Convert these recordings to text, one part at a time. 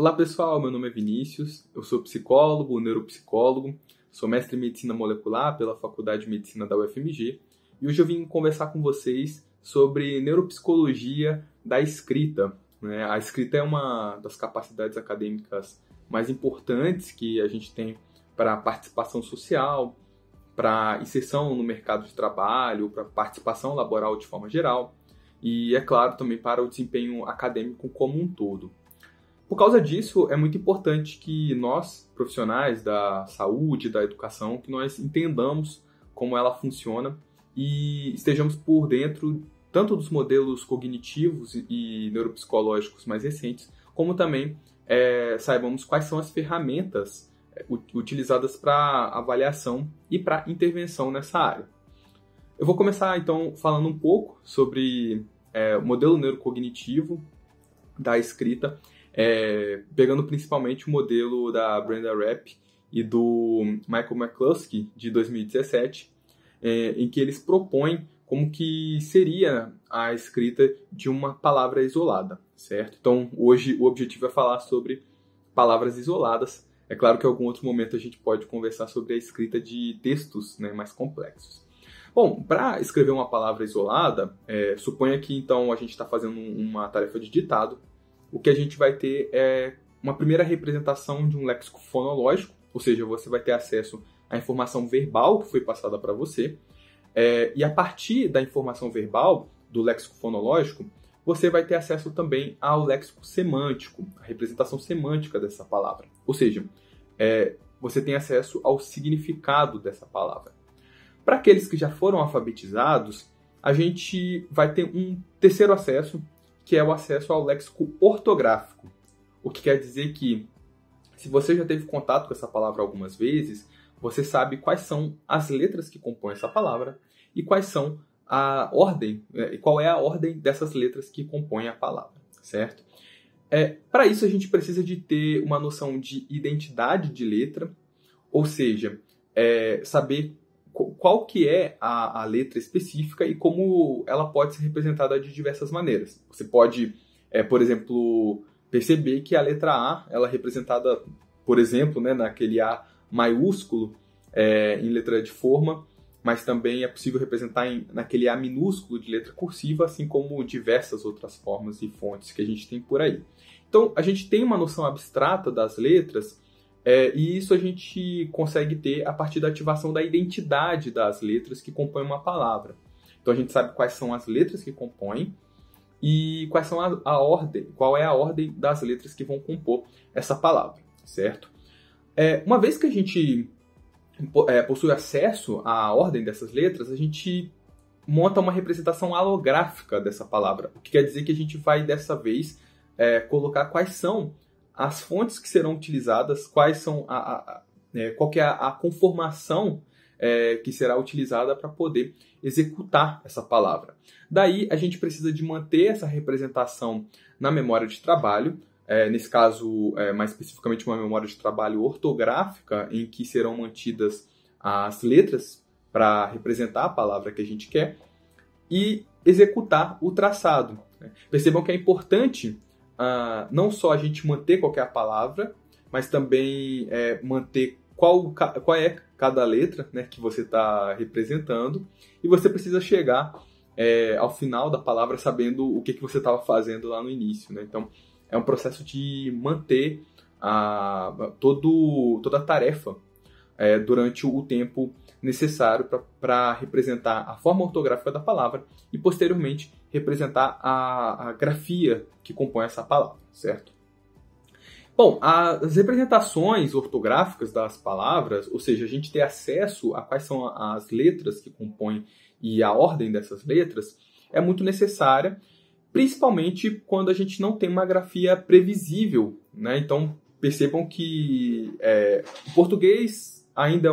Olá pessoal, meu nome é Vinícius, eu sou psicólogo, neuropsicólogo, sou mestre em Medicina Molecular pela Faculdade de Medicina da UFMG e hoje eu vim conversar com vocês sobre neuropsicologia da escrita. A escrita é uma das capacidades acadêmicas mais importantes que a gente tem para participação social, para inserção no mercado de trabalho, para participação laboral de forma geral e, é claro, também para o desempenho acadêmico como um todo. Por causa disso, é muito importante que nós, profissionais da saúde, da educação, que nós entendamos como ela funciona e estejamos por dentro tanto dos modelos cognitivos e neuropsicológicos mais recentes, como também saibamos quais são as ferramentas utilizadas para avaliação e para intervenção nessa área. Eu vou começar, então, falando um pouco sobre o modelo neurocognitivo da escrita, pegando principalmente o modelo da Brenda Rapp e do Michael McCluskey, de 2017, em que eles propõem como que seria a escrita de uma palavra isolada, certo? Então, hoje o objetivo é falar sobre palavras isoladas. É claro que em algum outro momento a gente pode conversar sobre a escrita de textos, né, mais complexos. Bom, para escrever uma palavra isolada, suponha que então a gente está fazendo uma tarefa de ditado. O que a gente vai ter é uma primeira representação de um léxico fonológico, ou seja, você vai ter acesso à informação verbal que foi passada para você, e a partir da informação verbal, do léxico fonológico, você vai ter acesso também ao léxico semântico, a representação semântica dessa palavra. Ou seja, você tem acesso ao significado dessa palavra. Para aqueles que já foram alfabetizados, a gente vai ter um terceiro acesso, que é o acesso ao léxico ortográfico. O que quer dizer que, se você já teve contato com essa palavra algumas vezes, você sabe quais são as letras que compõem essa palavra e quais são a ordem, e qual é a ordem dessas letras que compõem a palavra, certo? Para isso, a gente precisa de ter uma noção de identidade de letra, ou seja, saber qual que é a letra específica e como ela pode ser representada de diversas maneiras. Você pode, por exemplo, perceber que a letra A ela é representada, por exemplo, né, naquele A maiúsculo em letra de forma, mas também é possível representar naquele A minúsculo de letra cursiva, assim como diversas outras formas e fontes que a gente tem por aí. Então, a gente tem uma noção abstrata das letras, e isso a gente consegue ter a partir da ativação da identidade das letras que compõem uma palavra. Então a gente sabe quais são as letras que compõem e quais são a ordem, qual é a ordem das letras que vão compor essa palavra, certo? Uma vez que a gente possui acesso à ordem dessas letras, a gente monta uma representação alográfica dessa palavra, o que quer dizer que a gente vai dessa vez colocar quais são as fontes que serão utilizadas, quais são qual que é a conformação que será utilizada para poder executar essa palavra. Daí, a gente precisa de manter essa representação na memória de trabalho, nesse caso, mais especificamente, uma memória de trabalho ortográfica, em que serão mantidas as letras para representar a palavra que a gente quer, e executar o traçado. Percebam que é importante não só a gente manter qualquer palavra, mas também manter qual é cada letra, né, que você está representando, e você precisa chegar ao final da palavra sabendo o que você estava fazendo lá no início, né? Então, é um processo de manter toda a tarefa durante o tempo necessário para representar a forma ortográfica da palavra e, posteriormente, representar a grafia que compõe essa palavra, certo? Bom, as representações ortográficas das palavras, ou seja, a gente ter acesso a quais são as letras que compõem e a ordem dessas letras, é muito necessária, principalmente quando a gente não tem uma grafia previsível, né? Então, percebam que o português ainda é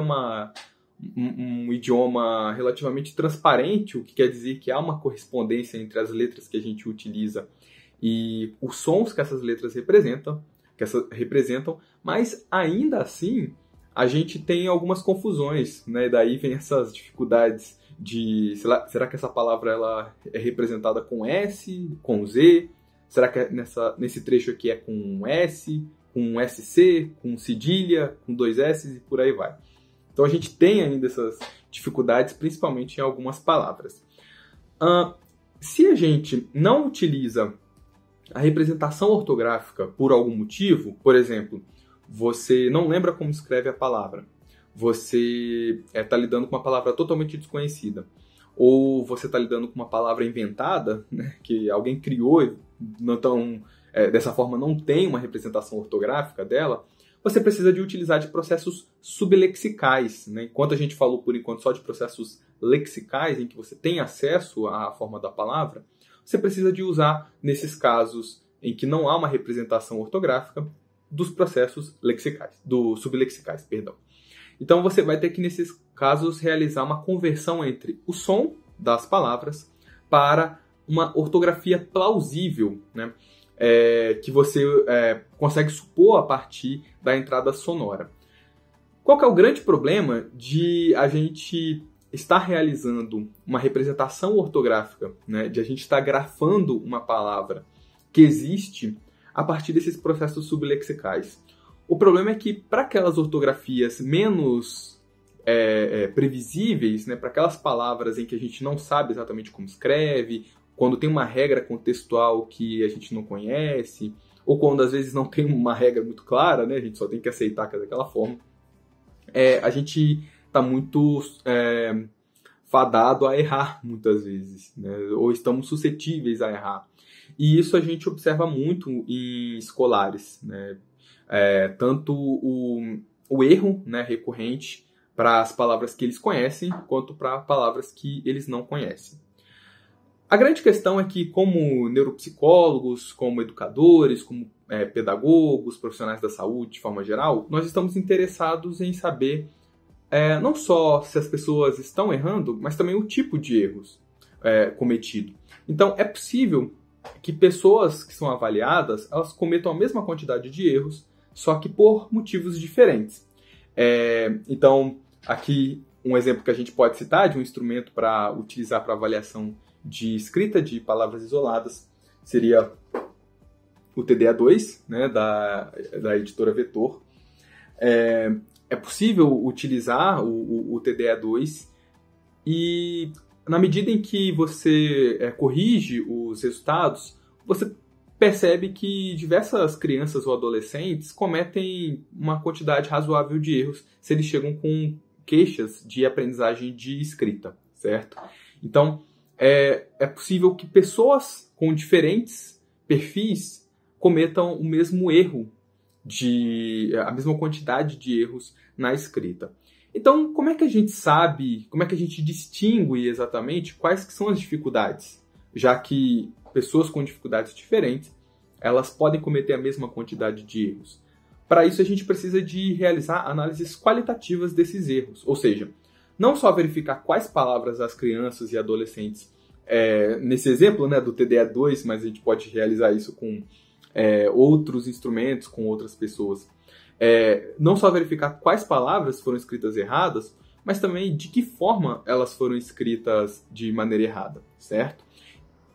um idioma relativamente transparente, o que quer dizer que há uma correspondência entre as letras que a gente utiliza e os sons que essas letras representam, mas ainda assim a gente tem algumas confusões, né? Daí vem essas dificuldades de, será que essa palavra ela é representada com S, com Z? Será que nesse trecho aqui é com S, com SC, com cedilha, com 2 S e por aí vai. Então a gente tem ainda essas dificuldades, principalmente em algumas palavras. Se a gente não utiliza a representação ortográfica por algum motivo, por exemplo, você não lembra como escreve a palavra, você está lidando com uma palavra totalmente desconhecida, ou você está lidando com uma palavra inventada, né, que alguém criou, dessa forma não tem uma representação ortográfica dela, você precisa de utilizar de processos sublexicais, né? Enquanto a gente falou por enquanto só de processos lexicais, em que você tem acesso à forma da palavra, você precisa de usar, nesses casos em que não há uma representação ortográfica, dos processos lexicais, sublexicais, perdão. Então você vai ter que, nesses casos, realizar uma conversão entre o som das palavras para uma ortografia plausível, né? Que você consegue supor a partir da entrada sonora. Qual que é o grande problema de a gente estar realizando uma representação ortográfica, né? De a gente estar grafando uma palavra que existe a partir desses processos sublexicais? O problema é que, para aquelas ortografias menos previsíveis, né? Para aquelas palavras em que a gente não sabe exatamente como escreve, quando tem uma regra contextual que a gente não conhece, ou quando às vezes não tem uma regra muito clara, né, a gente só tem que aceitar que é daquela forma, a gente está muito fadado a errar muitas vezes, né, ou estamos suscetíveis a errar. E isso a gente observa muito em escolares, né, tanto o erro, né, recorrente para as palavras que eles conhecem, quanto para palavras que eles não conhecem. A grande questão é que, como neuropsicólogos, como educadores, como pedagogos, profissionais da saúde de forma geral, nós estamos interessados em saber não só se as pessoas estão errando, mas também o tipo de erros cometido. Então, é possível que pessoas que são avaliadas, elas cometam a mesma quantidade de erros, só que por motivos diferentes. Então, aqui um exemplo que a gente pode citar de um instrumento para utilizar para avaliação de escrita de palavras isoladas seria o TDA2, né, da editora Vetor. É possível utilizar o TDA2 e, na medida em que você corrige os resultados, você percebe que diversas crianças ou adolescentes cometem uma quantidade razoável de erros se eles chegam com queixas de aprendizagem de escrita, certo? Então, é possível que pessoas com diferentes perfis cometam o mesmo erro, a mesma quantidade de erros na escrita. Então, como é que a gente sabe, como é que a gente distingue exatamente quais que são as dificuldades? Já que pessoas com dificuldades diferentes, elas podem cometer a mesma quantidade de erros. Para isso, a gente precisa de realizar análises qualitativas desses erros, ou seja, não só verificar quais palavras as crianças e adolescentes, nesse exemplo, né, do TDA2, mas a gente pode realizar isso com outros instrumentos, com outras pessoas. Não só verificar quais palavras foram escritas erradas, mas também de que forma elas foram escritas de maneira errada, certo?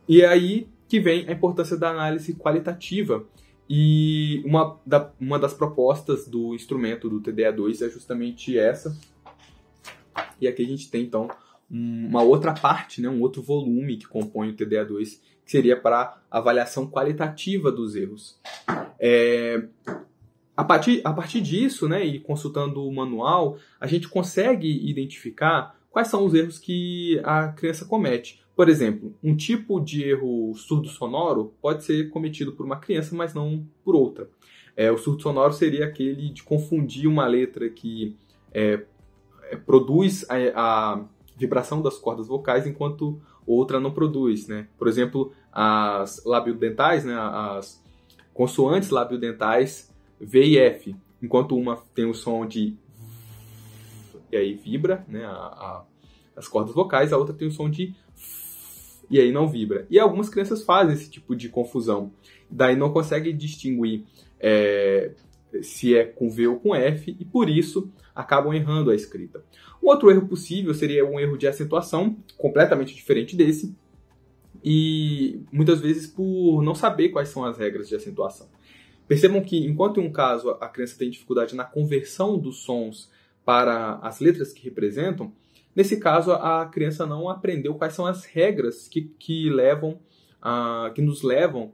E é aí que vem a importância da análise qualitativa. E uma das propostas do instrumento do TDA2 é justamente essa. E aqui a gente tem, então, uma outra parte, né, um outro volume que compõe o TDA2, que seria para avaliação qualitativa dos erros. A partir disso, né, e consultando o manual, a gente consegue identificar quais são os erros que a criança comete. Por exemplo, um tipo de erro surdo-sonoro pode ser cometido por uma criança, mas não por outra. O surdo-sonoro seria aquele de confundir uma letra que produz a vibração das cordas vocais, enquanto outra não produz, né? Por exemplo, as labiodentais, né, as consoantes labiodentais V e F, enquanto uma tem o som de e aí vibra, né, as cordas vocais, a outra tem o som de e aí não vibra. E algumas crianças fazem esse tipo de confusão. Daí não conseguem distinguir se é com V ou com F, e por isso acabam errando a escrita. Um outro erro possível seria um erro de acentuação, completamente diferente desse, e muitas vezes por não saber quais são as regras de acentuação. Percebam que, enquanto em um caso a criança tem dificuldade na conversão dos sons para as letras que representam, nesse caso a criança não aprendeu quais são as regras que nos levam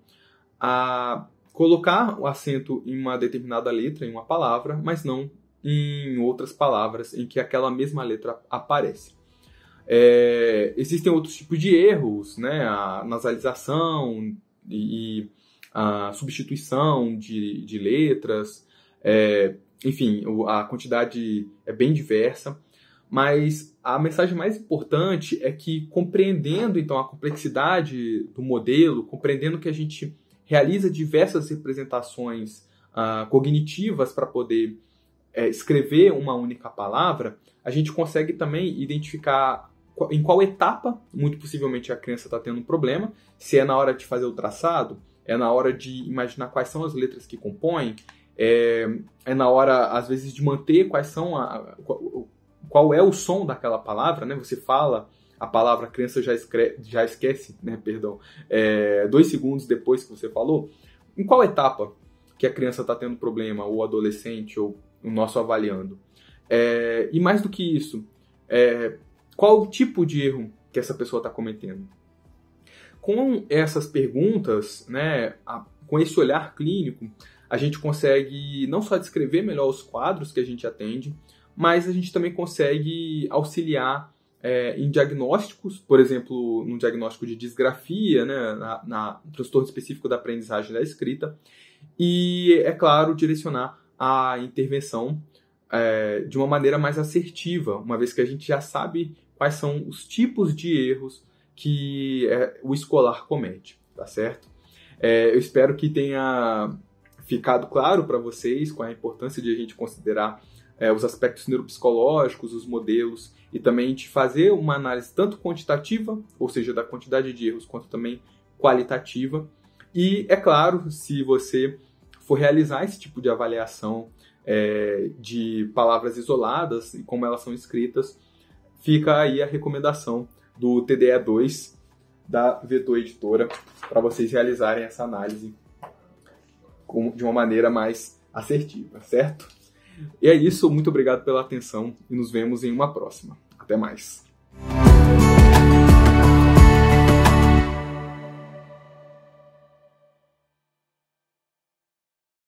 a colocar o acento em uma determinada letra, em uma palavra, mas não em outras palavras em que aquela mesma letra aparece. Existem outros tipos de erros, né? A nasalização e a substituição de letras, enfim, a quantidade é bem diversa, mas a mensagem mais importante é que, compreendendo então a complexidade do modelo, compreendendo que a gente realiza diversas representações cognitivas para poder escrever uma única palavra, a gente consegue também identificar em qual etapa, muito possivelmente, a criança está tendo um problema, se é na hora de fazer o traçado, é na hora de imaginar quais são as letras que compõem, é na hora, às vezes, de manter qual é o som daquela palavra, né? Você fala a palavra, a criança já esquece, né? 2 segundos depois que você falou. Em qual etapa que a criança está tendo problema, ou o adolescente, ou o nosso avaliando? E mais do que isso, qual o tipo de erro que essa pessoa está cometendo? Com essas perguntas, né, com esse olhar clínico, a gente consegue não só descrever melhor os quadros que a gente atende, mas a gente também consegue auxiliar em diagnósticos, por exemplo, no diagnóstico de disgrafia, né, no transtorno específico da aprendizagem da escrita, e, é claro, direcionar a intervenção de uma maneira mais assertiva, uma vez que a gente já sabe quais são os tipos de erros que o escolar comete, tá certo? Eu espero que tenha ficado claro para vocês qual é a importância de a gente considerar os aspectos neuropsicológicos, os modelos, e também de fazer uma análise tanto quantitativa, ou seja, da quantidade de erros, quanto também qualitativa. E, é claro, se você for realizar esse tipo de avaliação de palavras isoladas e como elas são escritas, fica aí a recomendação do TDE2 da Vetor Editora para vocês realizarem essa análise de uma maneira mais assertiva, certo? E é isso, muito obrigado pela atenção e nos vemos em uma próxima. Até mais!